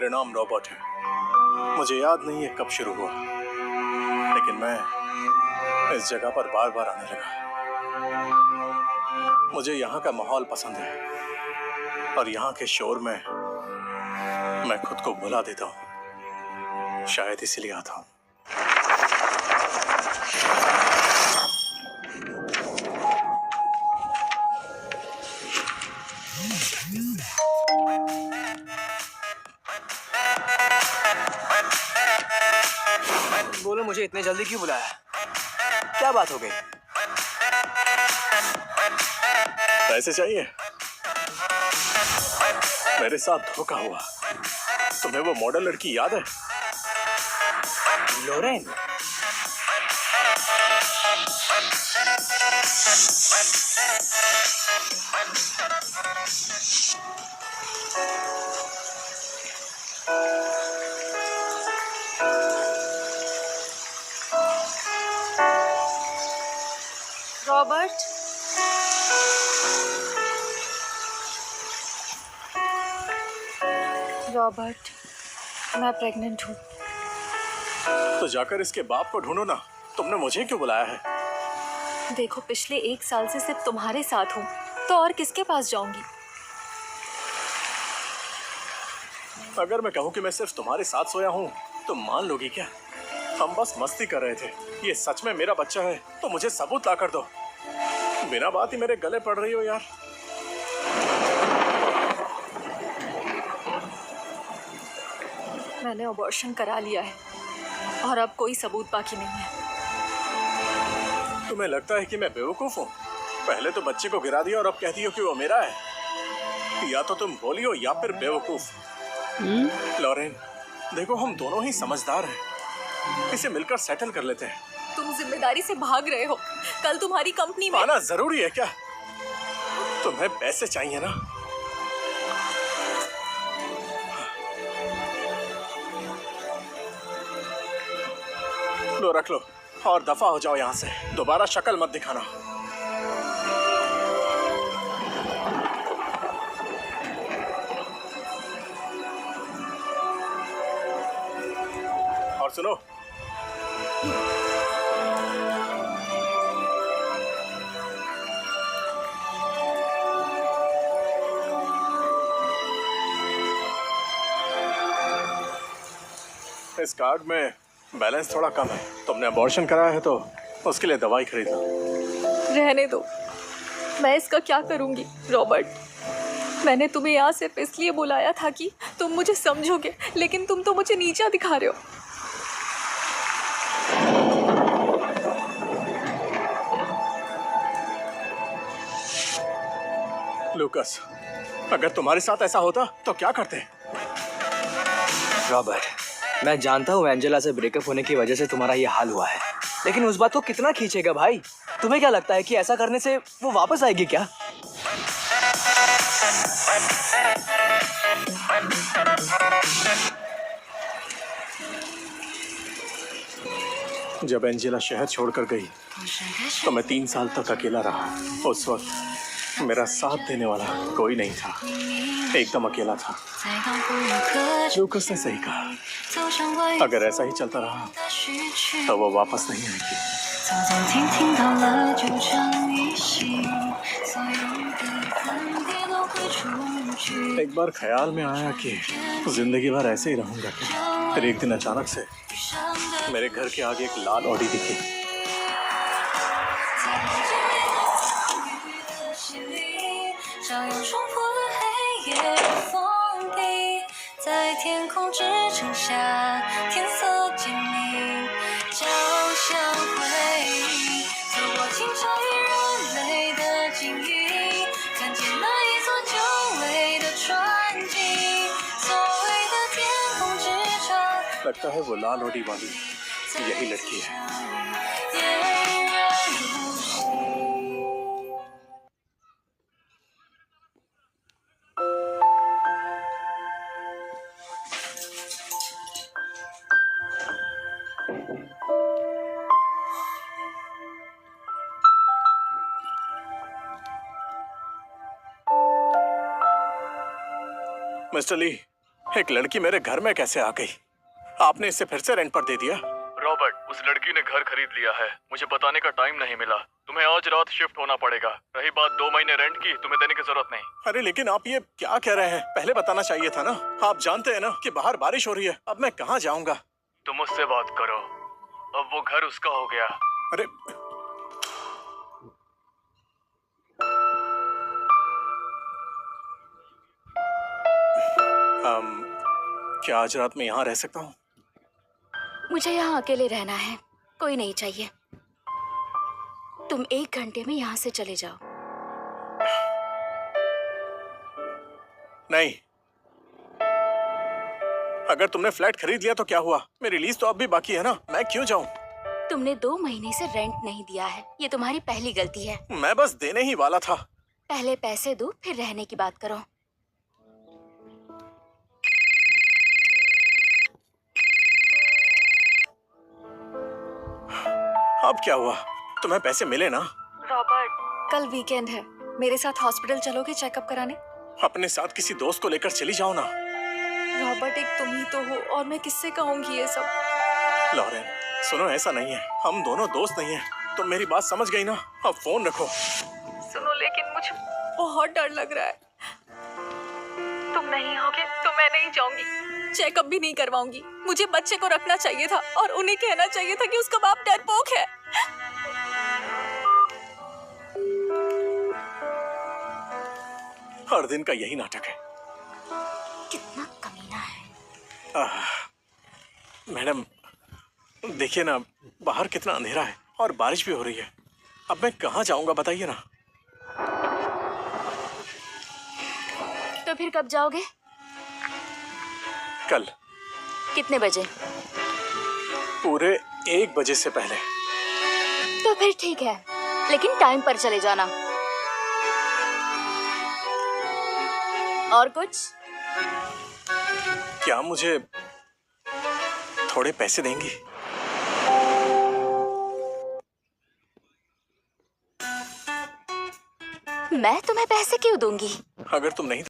मेरा नाम रॉबर्ट है। मुझे याद नहीं है कब शुरू हुआ, लेकिन मैं इस जगह पर बार बार आने लगा। मुझे यहाँ का माहौल पसंद है और यहाँ के शोर में मैं खुद को भुला देता हूँ। शायद इसीलिए आता हूँ। बोलो, मुझे इतने जल्दी क्यों बुलाया? क्या बात हो गई? पैसे चाहिए? मेरे साथ धोखा हुआ। तुम्हें वो मॉडल लड़की याद है? लोरेन? रॉबर्ट, रॉबर्ट, मैं प्रेग्नेंट हूँ। तो जाकर इसके बाप को ढूंढो ना। तुमने मुझे क्यों बुलाया है? देखो, पिछले 1 साल से सिर्फ तुम्हारे साथ हूँ, तो और किसके पास जाऊंगी? अगर मैं कहूँ कि मैं सिर्फ तुम्हारे साथ सोया हूँ तो मान लोगी क्या? हम बस मस्ती कर रहे थे। ये सच में मेरा बच्चा है तो मुझे सबूत ला कर दो। बिना बात ही मेरे गले पड़ रही हो यार। मैंने अबॉर्शन करा लिया है और अब कोई सबूत बाकी नहीं है। तुम्हें लगता है कि मैं बेवकूफ हूँ? पहले तो बच्चे को गिरा दिया और अब कहती हो कि वो मेरा है। या तो तुम बोली हो या फिर बेवकूफ। लॉरेन, देखो हम दोनों ही समझदार हैं। इसे मिलकर सेटल कर लेते हैं। तुम जिम्मेदारी से भाग रहे हो। कल तुम्हारी कंपनी में आना जरूरी है क्या? तुम्हें पैसे चाहिए ना? लो, रख लो और दफा हो जाओ यहाँ से। दोबारा शक्ल मत दिखाना। और सुनो, इस कार्ड में बैलेंस थोड़ा कम है। तुमने अबॉर्शन कराया है तो उसके लिए दवाई खरीद लो। रहने दो। मैं इसका क्या करूंगी रॉबर्ट? मैंने तुम्हें यहाँ सिर्फ इसलिए बुलाया था कि तुम मुझे समझोगे, लेकिन तुम तो मुझे नीचा दिखा रहे हो। लूकस, अगर तुम्हारे साथ ऐसा होता तो क्या करते? रॉबर्ट, मैं जानता हूँ एंजेला से ब्रेकअप होने की वजह से तुम्हारा ये हाल हुआ है, लेकिन उस बात को कितना खींचेगा भाई? तुम्हें क्या लगता है कि ऐसा करने से वो वापस आएगी क्या? जब एंजेला शहर छोड़कर गई तो मैं 3 साल तक अकेला रहा। उस वक्त मेरा साथ देने वाला कोई नहीं था। एकदम अकेला था। लूकस ने सही कहा, अगर ऐसा ही चलता रहा तो वो वापस नहीं आएगी। एक बार ख्याल में आया कि जिंदगी भर ऐसे ही रहूंगा क्या? फिर एक दिन अचानक से मेरे घर के आगे एक लाल ऑडी दिखी। लगता है वो लाल ऑडी वाली यही लड़की है। मिस्टर ली, एक लड़की मेरे घर में कैसे आ गई? आपने इसे फिर से रेंट पर दे दिया? रॉबर्ट, उस लड़की ने घर खरीद लिया है। मुझे बताने का टाइम नहीं मिला। तुम्हें आज रात शिफ्ट होना पड़ेगा। रही बात 2 महीने रेंट की, तुम्हें देने की जरूरत नहीं। अरे लेकिन आप ये क्या कह रहे हैं? पहले बताना चाहिए था ना। आप जानते हैं ना कि बाहर बारिश हो रही है। अब मैं कहाँ जाऊंगा? तुम उससे बात करो। अब वो घर उसका हो गया। अरे क्या आज रात में यहाँ रह सकता हूँ? मुझे यहाँ अकेले रहना है, कोई नहीं चाहिए। तुम 1 घंटे में यहाँ से चले जाओ। नहीं, अगर तुमने फ्लैट खरीद लिया तो क्या हुआ? मेरी लीज तो अब भी बाकी है ना। मैं क्यों जाऊं? तुमने 2 महीने से रेंट नहीं दिया है, ये तुम्हारी पहली गलती है। मैं बस देने ही वाला था। पहले पैसे दो, फिर रहने की बात करो। अब क्या हुआ? तुम्हें पैसे मिले ना? रॉबर्ट, कल वीकेंड है, मेरे साथ हॉस्पिटल चलोगे चेकअप कराने? अपने साथ किसी दोस्त को लेकर चली जाओ ना। रॉबर्ट, एक तुम ही तो हो और मैं किससे कहूंगी ये सब? लॉरेन, सुनो, ऐसा नहीं है। हम दोनों दोस्त नहीं हैं। तुम मेरी बात समझ गई ना? अब फोन रखो। सुनो, लेकिन मुझे बहुत डर लग रहा है। तुम नहीं होगे तो मैं नहीं जाऊंगी, चेकअप भी नहीं करवाऊंगी। मुझे बच्चे को रखना चाहिए था और उन्हें कहना चाहिए था कि उसका बाप डरपोक है। हर दिन का यही नाटक है। कितना कमीना है। मैडम, देखिए ना, बाहर कितना अंधेरा है और बारिश भी हो रही है। अब मैं कहाँ जाऊंगा बताइए ना। तो फिर कब जाओगे? कल कितने बजे? पूरे 1 बजे से पहले। तो फिर ठीक है, लेकिन टाइम पर चले जाना। और कुछ? क्या मुझे थोड़े पैसे देंगी? मैं तुम्हें पैसे क्यों दूंगी? अगर तुम नहीं